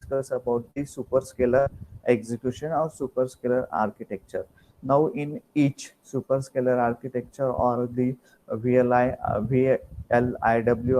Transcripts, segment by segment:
discuss about the superscalar execution or superscalar architecture. Now, in each superscalar architecture or the VLIW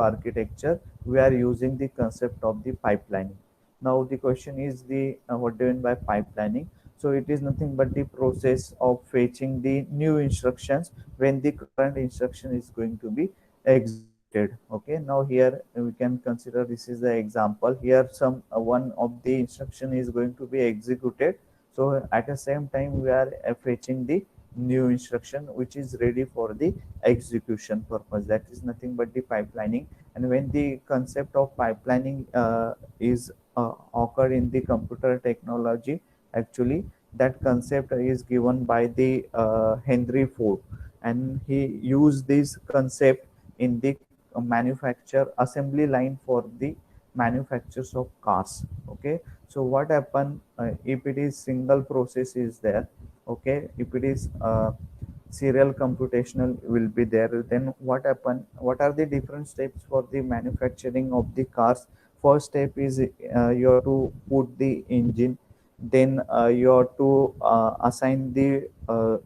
architecture, we are using the concept of the pipelining. Now, the question is the what do you mean by pipelining? So it is nothing but the process of fetching the new instructions when the current instruction is going to be executed. Okay, now here we can consider this is the example. Here some one of the instruction is going to be executed. So at the same time we are fetching the new instruction which is ready for the execution purpose. That is nothing but the pipelining. And when the concept of pipelining is occurred in the computer technology, actually that concept is given by the Henry Ford, and he used this concept in the manufacture assembly line for the manufacturers of cars. Okay, so what happen if it is single process is there? Okay, if it is serial computational will be there, then what happen, what are the different steps for the manufacturing of the cars? First step is you have to put the engine, then you have to assign the uh,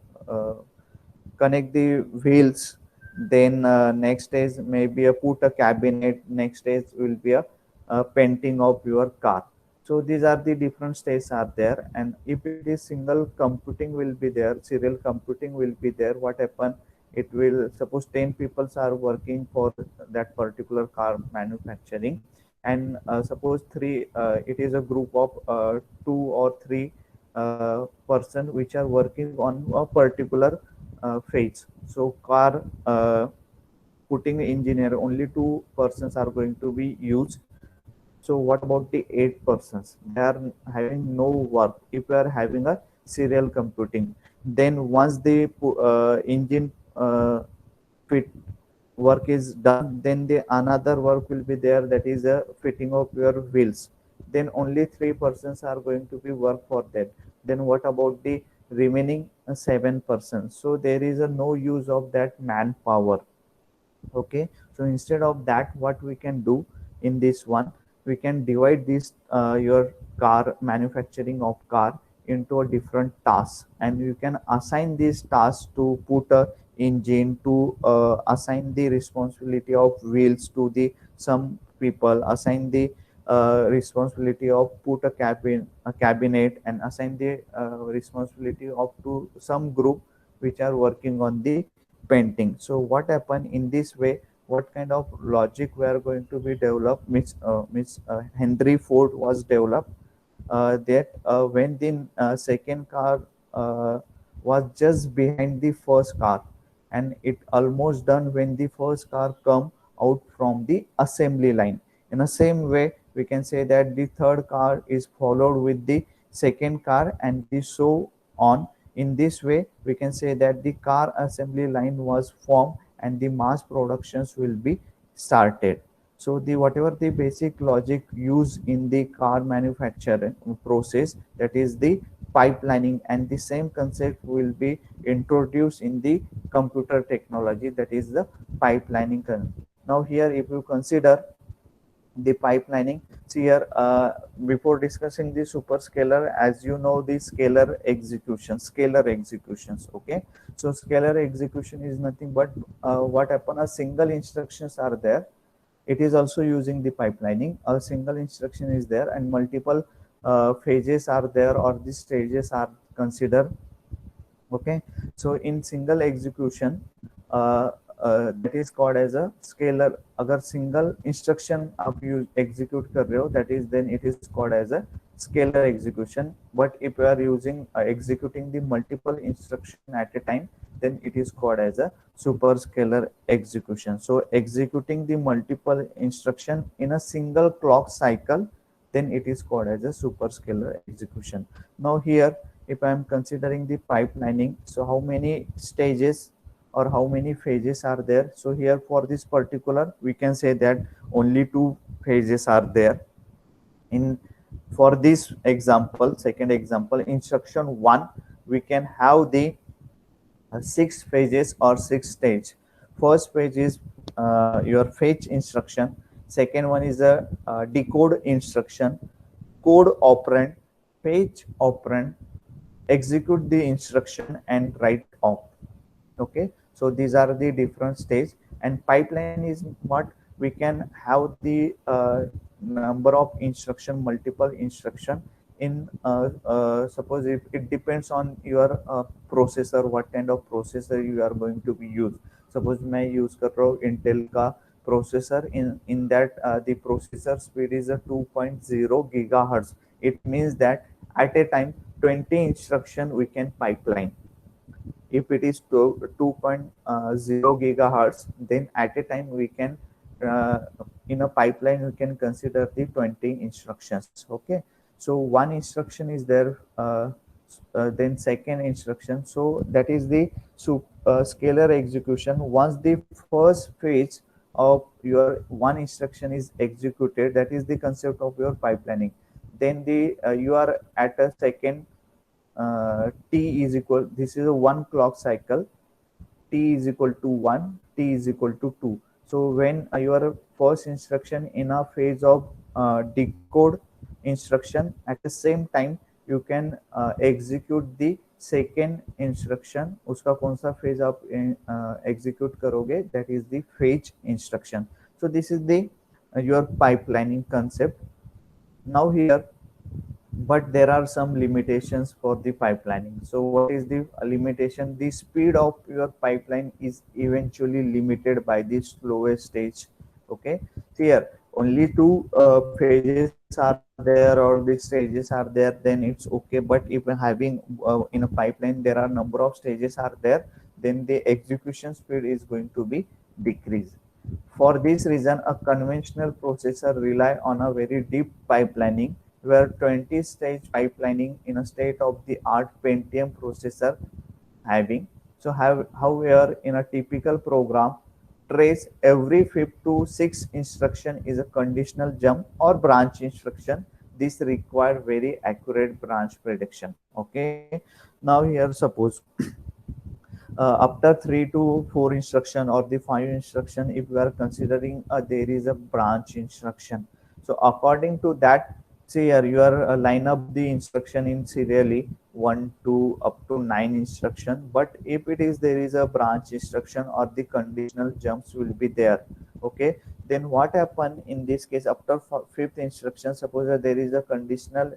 connect the wheels, then next is maybe a put a cabinet, next stage will be a painting of your car. So these are the different stages are there. And if it is single computing will be there, serial computing will be there, what happen, it will suppose 10 people are working for that particular car manufacturing, and suppose three it is a group of 2 or 3 person which are working on a particular phase. So car putting engineer, only 2 persons are going to be used. So what about the 8 persons? They are having no work. If we are having a serial computing, then once the engine fit work is done, then the another work will be there, that is a fitting of your wheels. Then only 3 persons are going to be work for that. Then what about the remaining 7 persons? So there is a no use of that manpower. Okay, so instead of that, what we can do in this one, we can divide this your car manufacturing of car into a different tasks, and you can assign these tasks to put a engine, to assign the responsibility of wheels to the some people, assign the responsibility of put a cabinet, and assign the responsibility of to some group which are working on the painting. So what happened in this way, what kind of logic we are going to be developed, means Henry Ford was developed that when the second car was just behind the first car, and it almost done when the first car come out from the assembly line. In the same way, we can say that the third car is followed with the second car, and this so on. In this way, we can say that the car assembly line was formed and the mass productions will be started. So the whatever the basic logic used in the car manufacturing process, that is the pipelining, and the same concept will be introduced in the computer technology, that is the pipelining. Now here if you consider the pipelining, so here before discussing the superscalar, as you know, the scalar executions. Okay, so scalar execution is nothing but what happen, a single instructions are there, it is also using the pipelining. A single instruction is there and multiple phases are there, or the stages are considered. Okay, so in single execution that is called as a scalar. अगर single instruction आप you execute कर रहे हो, that is then it is called as a scalar execution. But if you are using executing the multiple instruction at a time, then it is called as a superscalar execution. So executing the multiple instruction in a single clock cycle, then it is called as a superscalar execution. Now here, if I am considering the pipelining, so how many stages or how many phases are there? So here for this particular, we can say that only 2 phases are there. In for this example, second example, instruction 1, we can have the 6 phases or 6 stage. First page is your fetch instruction. Second one is a decode instruction. code operand, fetch operand, execute the instruction, and write op. Okay, so these are the different stage, and pipeline is what we can have the number of instruction, multiple instruction in suppose if it depends on your processor, what kind of processor you are going to be use. Suppose मैं use कर रहा हूँ Intel का processor, in that the processor speed is a 2.0 gigahertz. It means that at a time 20 instruction we can pipeline. If it is 2.0 gigahertz, then at a time we can uh, in a pipeline we can consider the 20 instructions. Okay, so one instruction is there, then second instruction, so that is the scalar execution. Once the first phase of your one instruction is executed, that is the concept of your pipelining. Then the you are at a second, t is equal, this is a one clock cycle, t is equal to 1, t is equal to 2. So when your first instruction in a phase of decode instruction, at the same time you can execute the second instruction. उसका कौन सा phase आप execute करोगे, that is the fetch instruction. So this is the your pipelining concept. Now here, but there are some limitations for the pipelining. So what is the limitation? The speed of your pipeline is eventually limited by the slowest stage. Okay, so here only two phases are there or the stages are there, then it's okay. But if having in a pipeline there are number of stages are there, then the execution speed is going to be decreased. For this reason, a conventional processor rely on a very deep pipelining, where 20-stage pipelining in a state-of-the-art Pentium processor having. So however, in a typical program, trace every 5 to 6 instruction is a conditional jump or branch instruction. This require very accurate branch prediction. Okay. Now here suppose after 3 to 4 instruction or the 5 instruction, if we are considering there is a branch instruction, so according to that, say here you are line up the instruction in serially 1 to up to 9 instruction. But if it is there is a branch instruction or the conditional jumps will be there. Okay, then what happen in this case, after fifth instruction, suppose that there is a conditional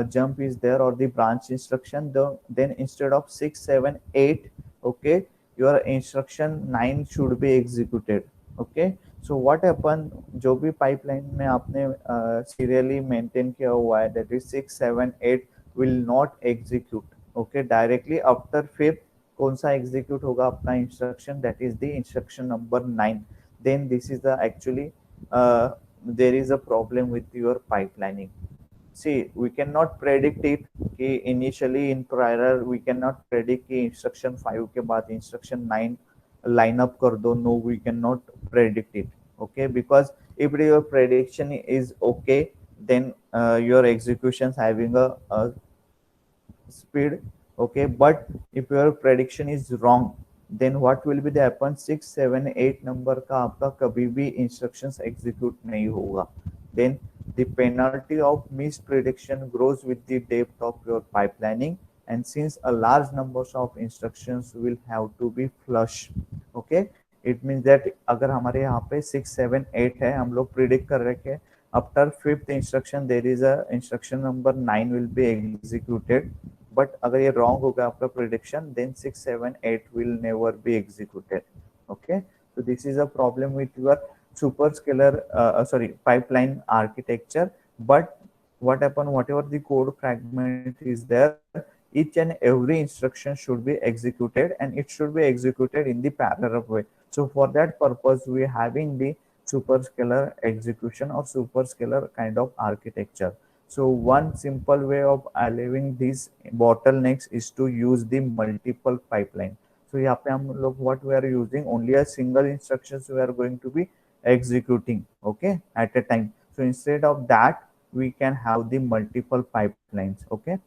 jump is there or the branch instruction, then instead of 6 7 8, okay, your instruction 9 should be executed. Okay, so what happen, जो भी pipeline में आपने serially maintain किया हुआ है, that is 6 7 8 will not execute. Okay, directly after fifth कौन सा execute होगा अपना instruction, that is the instruction number 9. Then this is the actually there is a problem with your pipelining. See, we cannot predict it कि initially in prior we cannot predict कि instruction 5 के बाद instruction 9 line up कर दो. No, we cannot predict it. Okay, because if your prediction is okay, then your executions having a speed. Okay, but if your prediction is wrong, then what will be the happen, 6 7 8 number का आपका कभी भी instructions execute नहीं होगा. Then the penalty of misprediction grows with the depth of your pipelining, and since a large numbers of instructions will have to be flush. Okay, it means that अगर हमारे यहाँ पे 6 7 8 है, हम लोग predict कर रखे हैं, after fifth instruction there is a instruction number 9 will be executed. But अगर ये wrong होगा आपका prediction, then 6 7 8 will never be executed. Okay, so this is a problem with your superscalar sorry pipeline architecture. But what happen, whatever the code fragment is there, each and every instruction should be executed, and it should be executed in the parallel way. So for that purpose we are having the superscalar execution or superscalar kind of architecture. So one simple way of alleviating these bottlenecks is to use the multiple pipeline. So यहाँ पे हम लोग what we are using, only a single instructions we are going to be executing, okay, at a time. So instead of that we can have the multiple pipelines. Okay,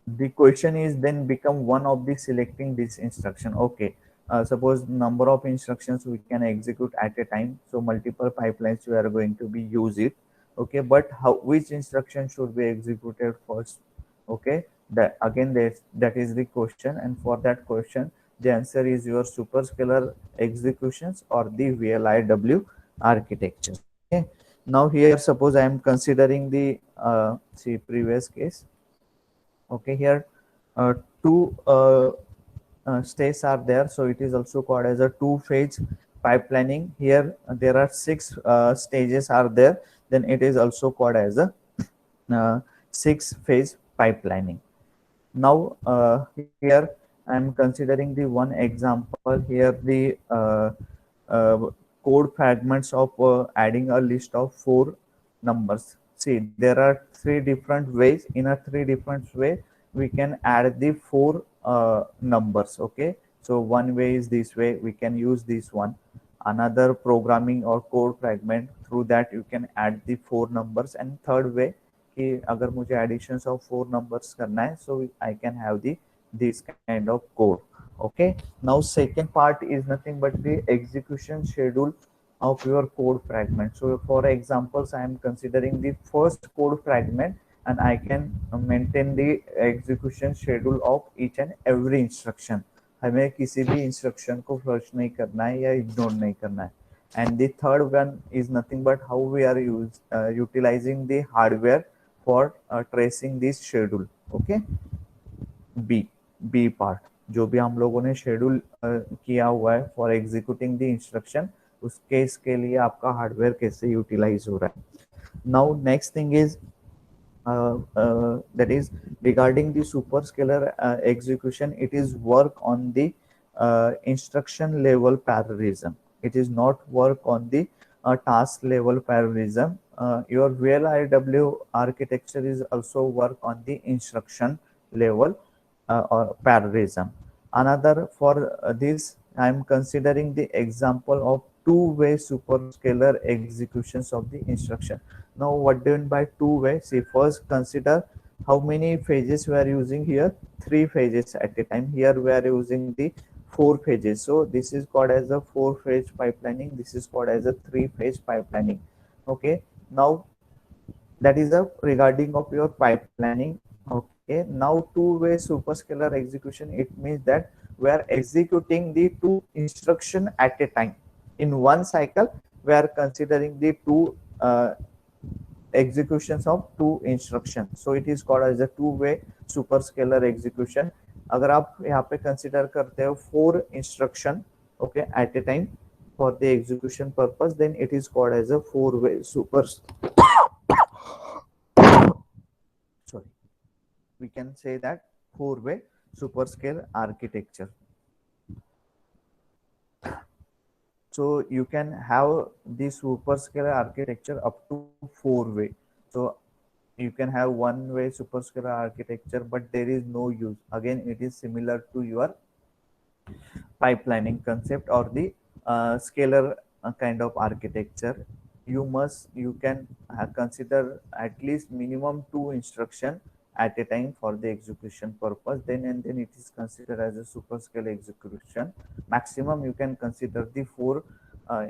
the question is then become one of the selecting this instruction. Okay, suppose number of instructions we can execute at a time, so multiple pipelines we are going to be use it. Okay, but how, which instruction should be executed first? Okay, that again, that is the question, and for that question the answer is your superscalar executions or the VLIW architecture. Okay, now here suppose I am considering the see previous case. Okay, here uh, two states are there, so it is also called as a two-phase pipelining. Here there are six stages are there, then it is also called as a six-phase pipelining. Now here I am considering the one example here, the uh, code fragments of adding a list of four numbers. See, there are three different ways. In a three different way we can add the four numbers. Okay, so one way is this way, we can use this one. Another programming or code fragment, through that you can add the four numbers. And third way कि अगर मुझे editions of four numbers करना है, so I can have the this kind of code. Okay, now second part is nothing but the execution schedule of your code fragment. So for examples I am considering the first code fragment, and I can maintain the execution schedule of each and every instruction. हमें किसी भी instruction को flush नहीं करना है या ignore नहीं करना है. And the third one is nothing but how we are utilizing the hardware for tracing this schedule. Okay, B B part, जो भी हम लोगों ने शेड्यूल किया हुआ है फॉर एग्जीक्यूटिंग द इंस्ट्रक्शन, उसके इसके लिए आपका हार्डवेयर कैसे यूटिलाइज हो रहा है. Now next thing is that is regarding the superscalar execution. It is work on the instruction level parallelism. It is not work on the task level parallelism. Your VLIW architecture is also work on the instruction level or parallelism. Another for this, I am considering the example of two-way superscalar executions of the instruction. Now, what do you mean by two-way? See, first consider how many phases we are using here. Three phases at a time. Here we are using the four phases. So this is called as a four-phase pipelining. This is called as a three-phase pipelining. Okay. Now that is a regarding of your pipelining. Okay, now two-way superscalar execution, it means that we are executing the two instruction at a time. In one cycle we are considering the two executions of two instructions, so it is called as a two-way superscalar execution. अगर आप यहाँ पे consider करते हो four instruction, okay, at a time for the execution purpose, then it is called as a four-way super, sorry, we can say that four-way superscale architecture. So you can have this superscalar architecture up to four-way. So you can have one-way superscalar architecture, but there is no use. Again, it is similar to your pipelining concept or the scalar kind of architecture. You can consider at least minimum two instruction at a time for the execution purpose, then it is considered as a superscale execution. Maximum you can consider the four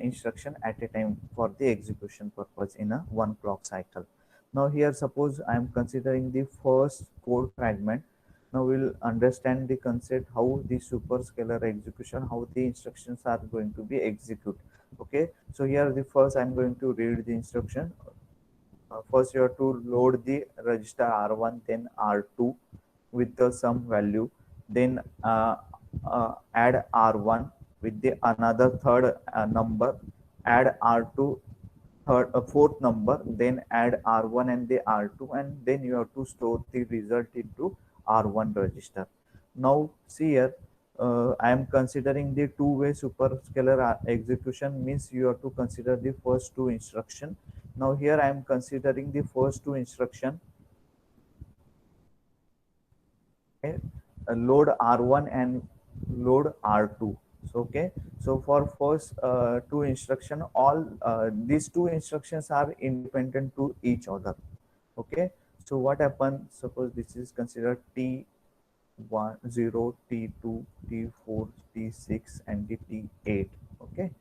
instruction at a time for the execution purpose in a one clock cycle. Now here suppose I am considering the first code fragment. Now we'll understand the concept how the superscalar execution, how the instructions are going to be executed. Okay, so here the first I'm going to read the instruction. First you have to load the register R1, then R2 with the some value, then add R1 with the another third number, add R2 third fourth number, then add R1 and the R2, and then you have to store the result into R1 register. Now see here, I am considering the two-way superscalar execution, means you have to consider the first two instruction. Now here I am considering the first two instruction. Okay, load R1 and load R2. So, okay, so for first two instruction, all these two instructions are independent to each other. Okay, so what happens, suppose this is considered T1 0, T2, T4, T6 and the T8. Okay,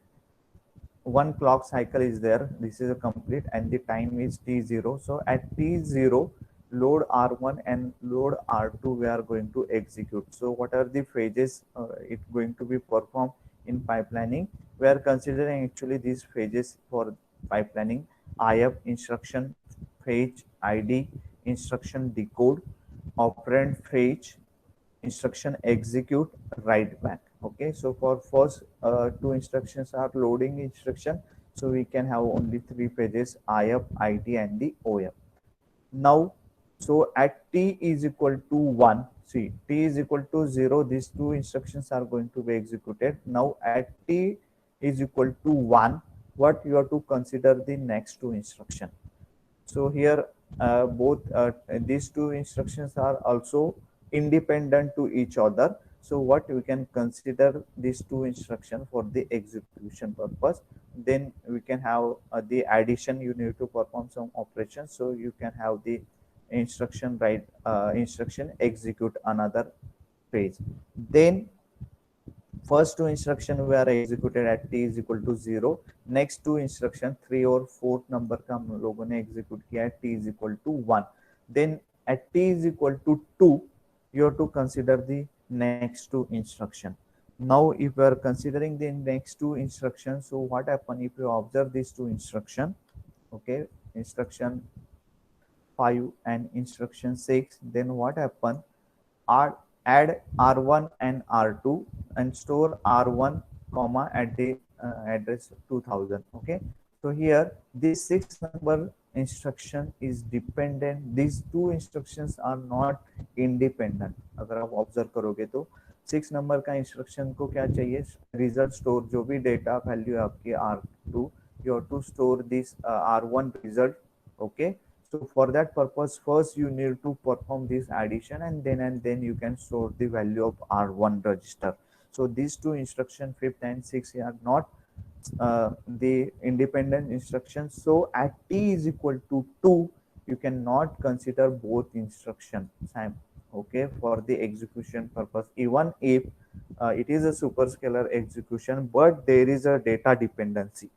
one clock cycle is there. This is a complete and the time is t0. So at t0, load r1 and load r2 we are going to execute. So what are the phases it going to be performed in pipelining? We are considering actually these phases for pipelining: IF, instruction fetch, ID, instruction decode, operand fetch, instruction execute, write back. Okay, so for first two instructions are loading instruction, so we can have only three pages: IF, ID and the OF. Now, so at t is equal to 1, see, t is equal to 0, these two instructions are going to be executed. Now at t is equal to 1, what you have to consider the next two instruction. So here both these two instructions are also independent to each other. So what we can consider these two instructions for the execution purpose. Then we can have the addition. You need to perform some operations. So you can have the instruction write, instruction execute another page. Then first two instruction were executed at t is equal to 0. Next two instruction 3 और 4 number का हम लोगों ने execute किया at t is equal to 1. Then at t is equal to 2, you have to consider the next two instruction. Now if we are considering the next two instructions, so what happen if you observe these two instruction? Okay, instruction 5 and instruction 6, then what happen? Add R1 and R2 and store R1 comma at the address 2000. Okay, so here this 6 number instruction is dependent. These two instructions are not independent. अगर आप observe करोगे तो 6 number का instruction को क्या चाहिए? Result store, जो भी डेटा वैल्यू है आपकी R2, you have to store this R1 result. Okay, so for that purpose, first you need to perform this addition and then you can store the value of R1 register. So these two instruction 5th and 6th are not the independent instructions. So at t is equal to 2, you cannot consider both instructions. Okay, for the execution purpose, even if it is a superscalar execution, but there is a data dependency.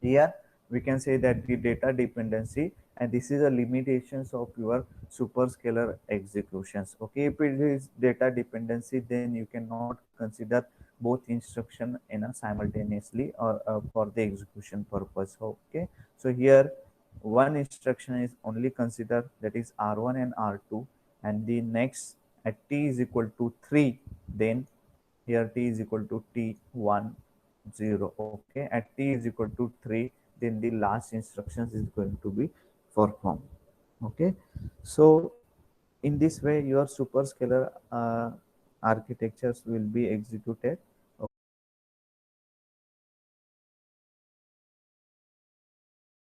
Here we can say that the data dependency, and this is a limitations of your superscalar executions. Okay, if it is data dependency, then you cannot consider both instruction in a simultaneously or for the execution purpose. Okay, so here one instruction is only considered, that is R1 and R2, and the next at t is equal to 3, then here t is equal to t1 0. Okay, at t is equal to 3, then the last instructions is going to be performed. Okay, so in this way your superscalar architectures will be executed.